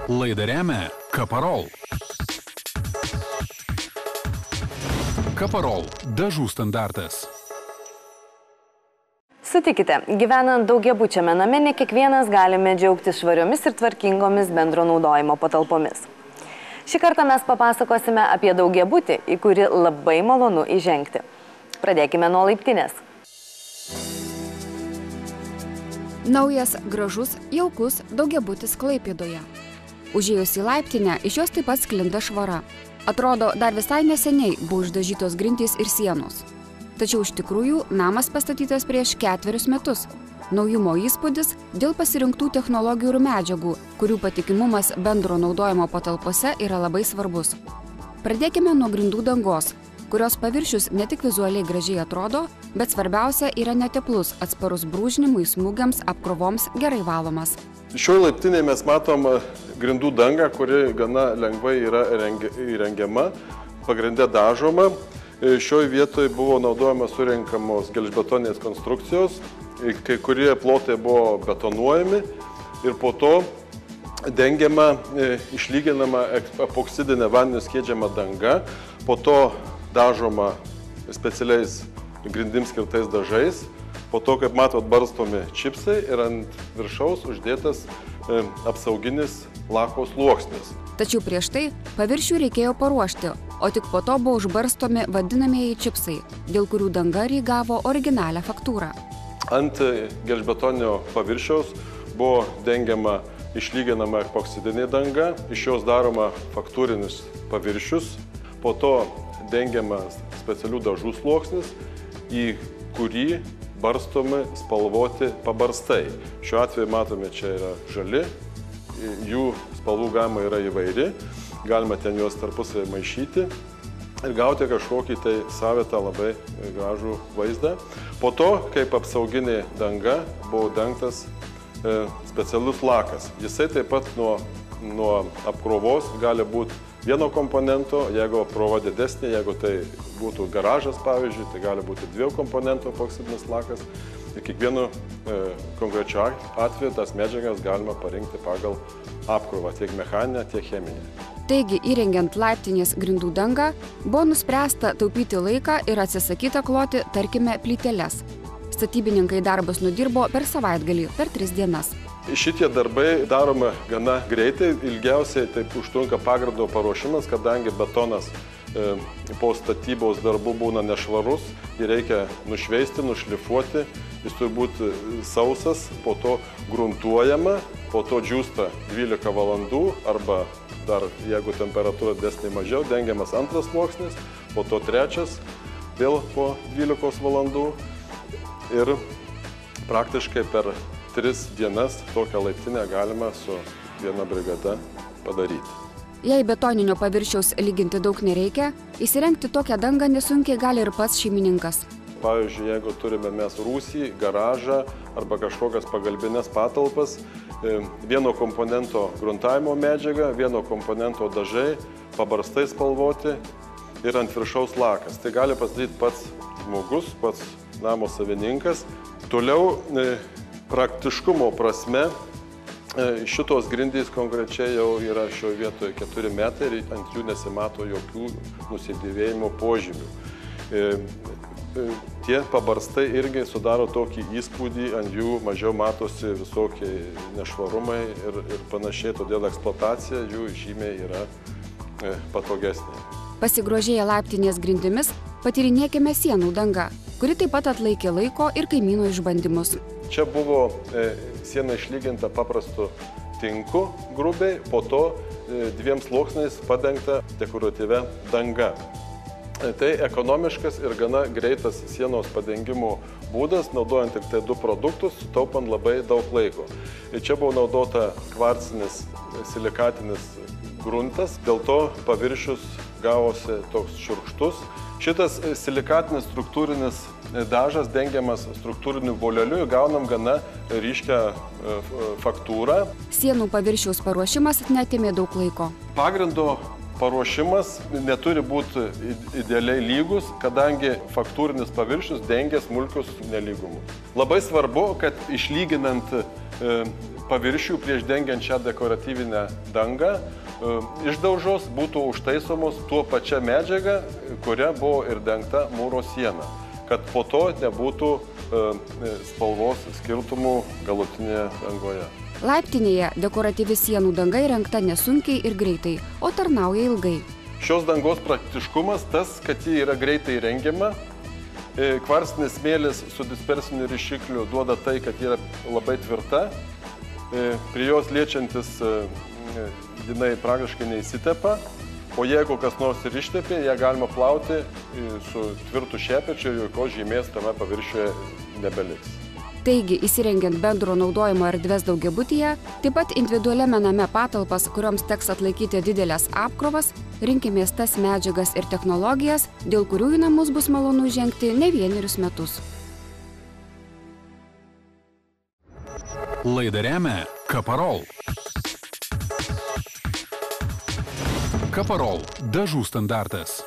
Laidą remia Kaparol. Kaparol – dažų standartas. Sutikite, gyvenant daugiabučiame name, ne kiekvienas galime džiaugtis švariomis ir tvarkingomis bendro naudojimo patalpomis. Šį kartą mes papasakosime apie daugiabutį, į kurį labai malonu įžengti. Pradėkime nuo laiptinės. Naujas, gražus, jaukus daugiabutis Klaipėdoje. Užėjus į laiptinę, iš jos taip pat sklinda švara. Atrodo, dar visai neseniai buvo išdažytos grindys ir sienos. Tačiau iš tikrųjų namas pastatytas prieš 4 metus. Naujumo įspūdis dėl pasirinktų technologijų ir medžiagų, kurių patikimumas bendro naudojimo patalpose yra labai svarbus. Pradėkime nuo grindų dangos, kurios paviršius ne tik vizualiai gražiai atrodo, bet svarbiausia yra neteplus, atsparus brūžinimui, smūgiams, apkrovoms, gerai valomas. Šioje laiptinėje mes matom grindų dangą, kuri gana lengvai yra įrengiama, pagrinde dažoma. Šioje vietoje buvo naudojama surenkamos gelžbetoninės konstrukcijos, kai kurie plotai buvo betonuojami ir po to dengiama, išlyginama epoksidinė vandeniu skiedžiama danga, po to dažoma specialiais grindims skirtais dažais, po to, kaip matot, barstomi čipsai ir ant viršaus uždėtas apsauginis lako sluoksnis. Tačiau prieš tai paviršių reikėjo paruošti, o tik po to buvo užbarstomi vadinamieji čipsai, dėl kurių danga įgavo originalią faktūrą. Ant gelžbetoninio paviršiaus buvo dengiama išlyginama epoksidinė danga, iš jos daroma faktūrinis paviršius, po to dengiamas specialių dažų sluoksnis, į kurį barstomi spalvoti pabarstai. Šiuo atveju matome, čia yra žali, jų spalvų gama yra įvairi, galima ten juos tarpusavį maišyti ir gauti kažkokį tai savitą labai gražų vaizdą. Po to, kaip apsauginė danga, buvo dengtas specialus lakas. Jisai taip pat nuo apkrovos gali būti vieno komponento, jeigu apkrova didesnė, jeigu tai būtų garažas, pavyzdžiui, tai gali būti 2 komponentų epoksidinis lakas. Ir kiekvienu konkrečiu atveju tas medžiagas galima parinkti pagal apkrovą, tiek mechaninę, tiek cheminę. Taigi, įrengiant laiptinės grindų dangą, buvo nuspręsta taupyti laiką ir atsisakyta kloti, tarkime, plyteles. Statybininkai darbus nudirbo per savaitgalį, per 3 dienas. Šitie darbai daroma gana greitai, ilgiausiai taip užtrunka pagrindo paruošimas, kadangi betonas po statybos darbų būna nešvarus, jį reikia nušveisti, nušlifuoti, jis turi būti sausas, po to gruntuojama, po to džiūsta 12 valandų arba dar, jeigu temperatūra didesnė mažiau, dengiamas 2 sluoksnis, po to 3, vėl po 12 valandų ir praktiškai per 3 dienas tokią laiptinę galima su viena brigada padaryti. Jei betoninio paviršiaus lyginti daug nereikia, įsirengti tokią dangą nesunkiai gali ir pats šeimininkas. Pavyzdžiui, jeigu turime mes rūsį, garažą arba kažkokias pagalbinės patalpas, vieno komponento gruntavimo medžiaga, vieno komponento dažai, pabarstai spalvoti ir ant viršaus lakas. Tai gali pasidaryti pats žmogus, pats namo savininkas. Toliau praktiškumo prasme šitos grindys konkrečiai jau yra šioje vietoje 4 metai ir ant jų nesimato jokių nusidėvėjimo požymių. Tie pabarstai irgi sudaro tokį įspūdį, ant jų mažiau matosi visokie nešvarumai ir panašiai, todėl eksploatacija jų žymiai yra patogesnė. Pasigrožėję laiptinės grindimis, patyrinėkime sienų dangą, kuri taip pat atlaikė laiko ir kaimynų išbandymus. Čia buvo siena išlyginta paprastu tinku grubiai, po to 2 sluoksniais padengta dekoratyvia danga. Tai ekonomiškas ir gana greitas sienos padengimo būdas, naudojant tik tai 2 produktus, sutaupant labai daug laiko. Čia buvo naudota kvarcinis silikatinis gruntas, dėl to paviršius gavosi toks šiurkštus. Šitas silikatinis struktūrinis dažas dengiamas struktūriniu voleliu, gaunam gana ryškę faktūrą. Sienų paviršiaus paruošimas neatėmė daug laiko. Pagrindo paruošimas neturi būti idealiai lygus, kadangi faktūrinis paviršius dengia smulkius nelygumus. Labai svarbu, kad išlyginant paviršių prieš dengiant šią dekoratyvinę dangą išdaužos būtų užtaisomos tuo pačia medžiaga, kuria buvo ir dengta mūro siena, kad po to nebūtų spalvos skirtumų galutinėje dangoje. Laiptinėje dekoratyvi sienų danga įrengta nesunkiai ir greitai, o tarnauja ilgai. Šios dangos praktiškumas tas, kad ji yra greitai rengiama. Kvarcinis smėlis su dispersiniu rišikliu duoda tai, kad ji yra labai tvirta. Prie jos liečiantis jinai praktiškai neįsitepa, o jeigu kas nors ir ištepė, ją galima plauti su tvirtu šepečiu ir jokios žymės tame paviršiuje nebeliks. Taigi, įsirengiant bendro naudojimo erdves daugiabutyje, taip pat individualiame name patalpas, kurioms teks atlaikyti didelės apkrovas, rinkimės tas medžiagas ir technologijas, dėl kurių į namus bus malonu žengti ne vienerius metus. Laidą remia Kaparol. Kaparol – dažų standartas.